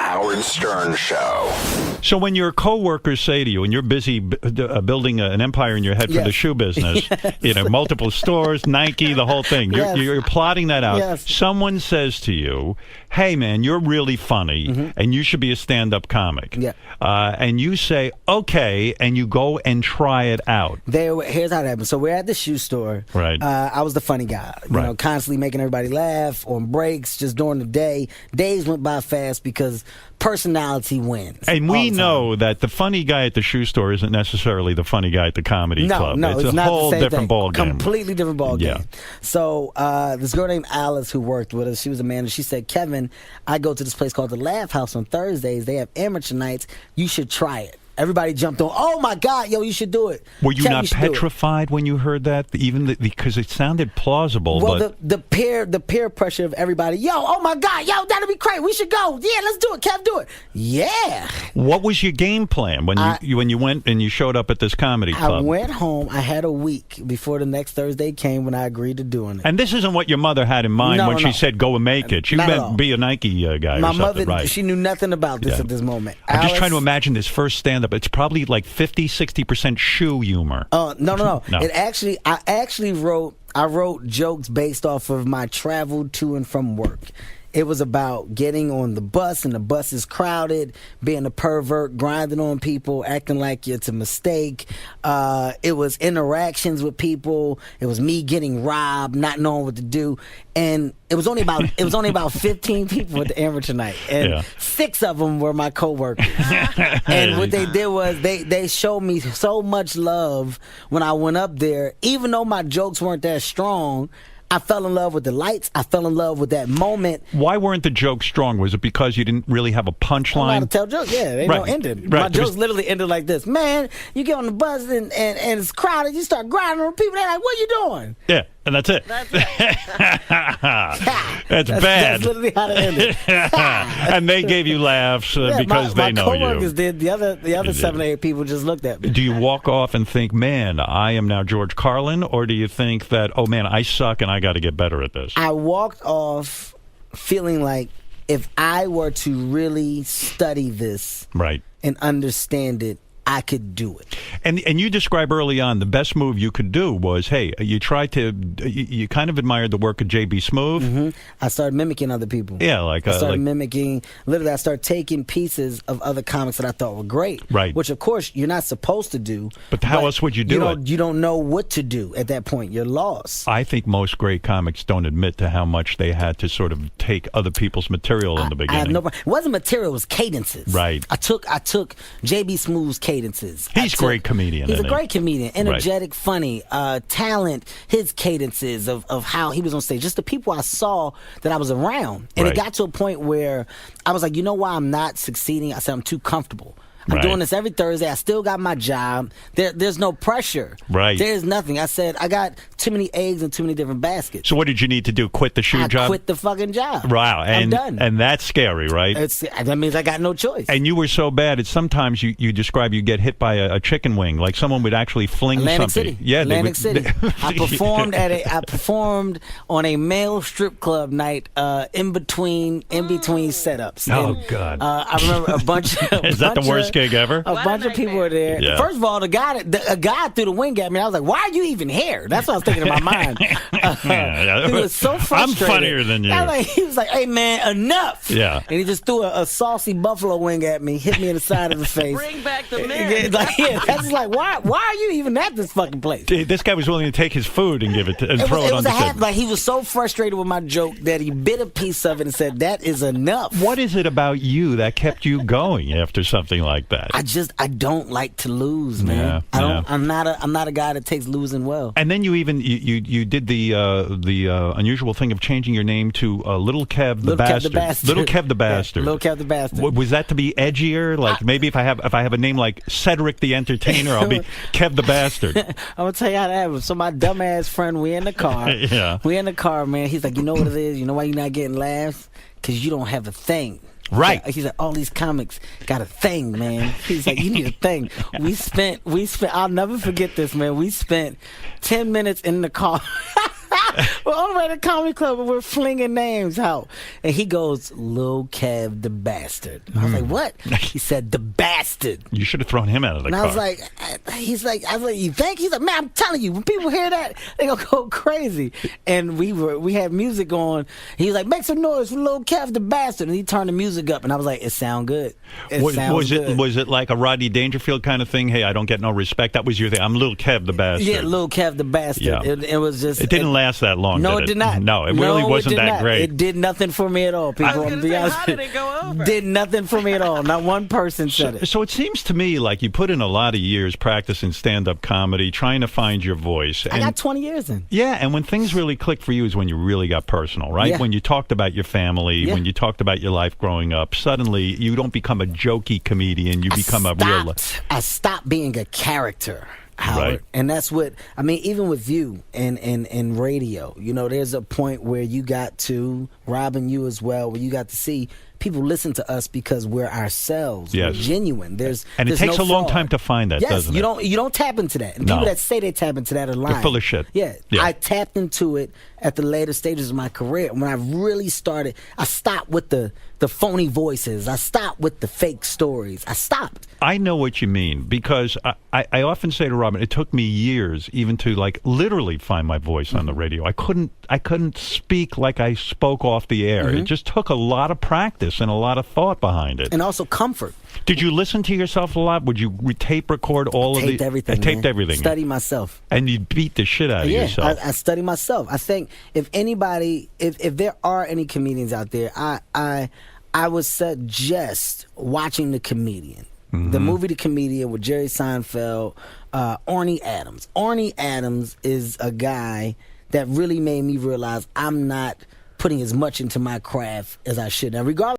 Howard Stern Show. So when your coworkers say to you, and you're busy building an empire in your head for the shoe business, multiple stores, Nike, the whole thing, you're plotting that out. Yes. Someone says to you, hey, man, you're really funny, and you should be a stand-up comic. Yeah. And you say, okay, and you go and try it out. Here's how it happened. So we're at the shoe store. Right. I was the funny guy, constantly making everybody laugh on breaks, just during the day. Days went by fast because personality wins. And we know that the funny guy at the shoe store isn't necessarily the funny guy at the comedy club. No, it's a not whole the same different thing. ball game. Completely different ball game. Yeah. So this girl named Alice who worked with us, she was a manager. She said, Kevin, I go to this place called the Laugh House on Thursdays. They have amateur nights. You should try it. Everybody jumped on. Oh my God, yo, you should do it. Were you Kevin, not petrified when you heard that? Even because it sounded plausible. Well, but the peer pressure of everybody. Yo, oh my God, yo, that'll be great. We should go. Yeah, let's do it. Kev, do it. Yeah. What was your game plan when you went and you showed up at this comedy club? I went home. I had a week before the next Thursday came when I agreed to doing it. And this isn't what your mother had in mind when she said go and make it. She meant be a Nike guy. My or something, mother, right? She knew nothing about this at this moment. I'm just trying to imagine this first stand-up. It's probably like 50-60% shoe humor. No. I wrote jokes based off of my travel to and from work. It was about getting on the bus, and the bus is crowded, being a pervert, grinding on people, acting like it's a mistake. It was interactions with people. It was me getting robbed, not knowing what to do. And it was only about 15 people at the amateur night, and 6 of them were my coworkers. And what they did was they showed me so much love when I went up there, even though my jokes weren't that strong. I fell in love with the lights. I fell in love with that moment. Why weren't the jokes strong? Was it because you didn't really have a punchline? I know how to tell jokes. Yeah, they don't end it. My jokes literally ended like this. Man, you get on the bus and it's crowded. You start grinding on people. They're like, what are you doing? Yeah, and that's it. That's bad. That's literally how it ended. And they gave you laughs because they know you. My coworkers did. The other 7 or 8 people just looked at me. Do you walk off and think, man, I am now George Carlin? Or do you think that, oh, man, I suck and I got to get better at this? I walked off feeling like if I were to really study this and understand it, I could do it. And you describe early on the best move you could do was, hey, you kind of admired the work of J.B. Smoove. Mm-hmm. I started mimicking other people. Yeah, I started mimicking. Literally, I started taking pieces of other comics that I thought were great. Right. Which, of course, you're not supposed to do. But how else would you do it? You don't know what to do at that point. You're lost. I think most great comics don't admit to how much they had to sort of take other people's material in the beginning. I have no problem. It wasn't material. It was cadences. Right. I took J.B. Smoove's cadences. He's a great comedian. He's a great comedian, energetic, funny, talent. His cadences of how he was on stage, just the people I saw that I was around, and it got to a point where I was like, you know why I'm not succeeding? I said I'm too comfortable. I'm doing this every Thursday. I still got my job. There's no pressure. Right. There's nothing. I said I got too many eggs in too many different baskets. So what did you need to do? Quit the shoe job? I quit the fucking job. Wow. I'm done. And that's scary, right? That means I got no choice. And you were so bad. It's sometimes you describe you get hit by a chicken wing, like someone would actually fling Atlantic something. City. Yeah, Atlantic City. I performed on a male strip club night in between setups. Oh, God. I remember a bunch of Is that the worst gig ever? A bunch of people were there. Yeah. First of all, a guy threw the wing at me. I was like, "Why are you even here?" That's what I was thinking in my mind. He was so frustrated. I'm funnier than you. He was like, "Hey man, enough!" Yeah. And he just threw a saucy buffalo wing at me, hit me in the side of the face. Bring back the man. That's like, why are you even at this fucking place? This guy was willing to take his food and give it and throw it on the table. Like he was so frustrated with my joke that he bit a piece of it and said, "That is enough." What is it about you that kept you going after something like that? I don't like to lose, man. I'm not a guy that takes losing well. And then you did the unusual thing of changing your name to Little Kev the Bastard. Little Kev the Bastard. Little Kev the Bastard. Was that to be edgier? Like maybe if I have a name like Cedric the Entertainer, I'll be Kev the Bastard. I'm gonna tell you how that happened. So my dumbass friend, we in the car. We in the car, man. He's like, you know what it is? You know why you're not getting laughs? Because you don't have a thing. Right. He's like, all these comics got a thing, man. He's like, you need a thing. We spent, I'll never forget this, man. We spent 10 minutes in the car. We're on the way to the comedy club and we're flinging names out. And he goes, Lil Kev the Bastard. I was like, what? He said, the Bastard. You should have thrown him out of the and car. I was like, you think? He's like, man, I'm telling you, when people hear that, they gonna go crazy. And we had music on. He was like, make some noise for Lil Kev the Bastard. And he turned the music up, and I was like, it sound good. Was it like a Rodney Dangerfield kind of thing? Hey, I don't get no respect. That was your thing. I'm Lil Kev the Bastard. Yeah, Lil Kev the Bastard. Yeah. It was just. It didn't last that long. No, did it did not. No, it really wasn't that great. It did nothing for me at all. People, I was going to say, how did it go over? Did nothing for me at all. Not one person said it. So it seems to me like you put in a lot of years practicing stand-up comedy, trying to find your voice. I got 20 years in. Yeah, and when things really clicked for you is when you really got personal, right? Yeah. When you talked about your family, when you talked about your life growing up, suddenly you don't become a jokey comedian, you become a real... I stopped being a character, Howard. Right. And that's what, I mean, even with you and radio, you know, there's a point where you got to, Robin, you as well, where you got to see people listen to us because we're ourselves. Yes. We're genuine. And it there's takes no a long fraud. time to find that, doesn't it? You don't tap into that. And No. people that say they tap into that are lying. They're full of shit. Yeah. Yeah. I tapped into it at the later stages of my career. When I really started, I stopped with the phony voices. I stopped with the fake stories. I stopped. I know what you mean, because I often say to Robin, it took me years even to like literally find my voice on the radio. I couldn't speak like I spoke off the air. It just took a lot of practice and a lot of thought behind it. And also comfort. Did you listen to yourself a lot? Would you tape record all of the... Taped everything. I taped man. everything. Study myself. And you beat the shit out of yourself. I study myself. I think if anybody, if there are any comedians out there, I would suggest watching The Comedian. The movie The Comedian with Jerry Seinfeld, Orny Adams. Orny Adams is a guy that really made me realize I'm not putting as much into my craft as I should. Now, regardless